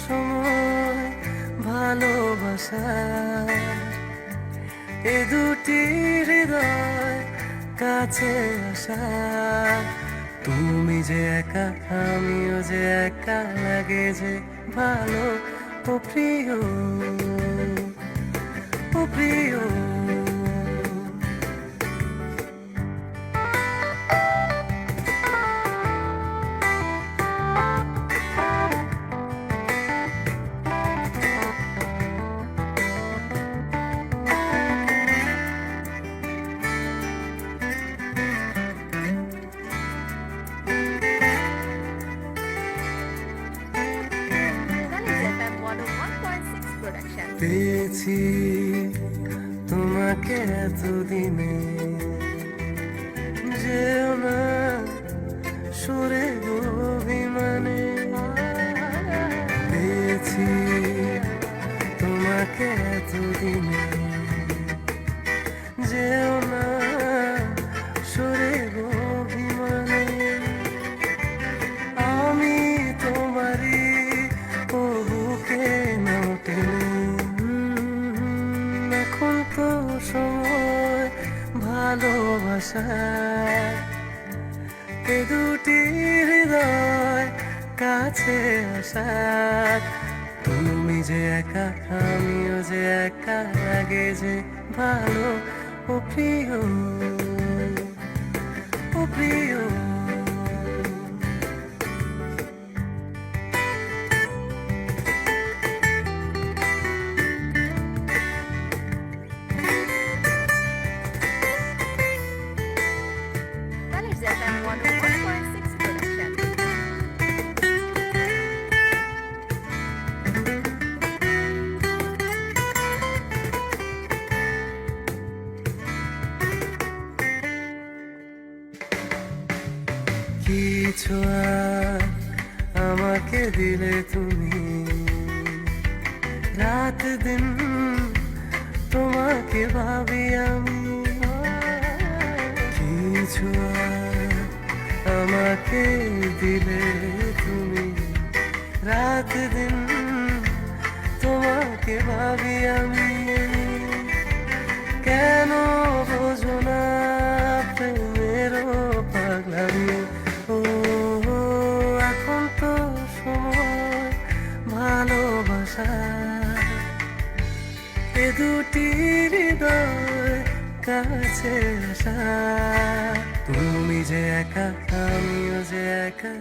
সময় ভালোবাসা, এ দুটি হৃদয় কাছে আসা। তুমি যে একা, আমিও যে একা, লাগে যে ভালো। ও প্রিয়, ও প্রিয়। FM 101.6 production. পেয়েছি তোমাকে এতদিনে, যেও না সুরে অভিমানে। পেয়েছি তোমাকে এতদিনে, যেও না সুরে অভিমানে। আমি তোমারই বুকে নাও টেনে। এখন তো সময় ভালোবাসা, এ দুটি হৃদয় কাছে আসা। তুমি যে একা, আমিও যে একা, লাগে যে ভালো। ও প্রিয়, ও প্রিয়। Colors FM 101.6 production. কিছু আর আমাকে দিলে তুমি, রাত দিন তোমাকে ভাবি আমি। কিছু আর আমাকে দিলে তুমি, রাত দিন তোমাকে ভাবি আমি। কেন বোঝো না প্রেমেরও পাগলামি। ও এখন তো সময় ভালোবাসা, এ দুটি হৃদয় কাছে আসা। তুমি যে একা, আমিও যে একা,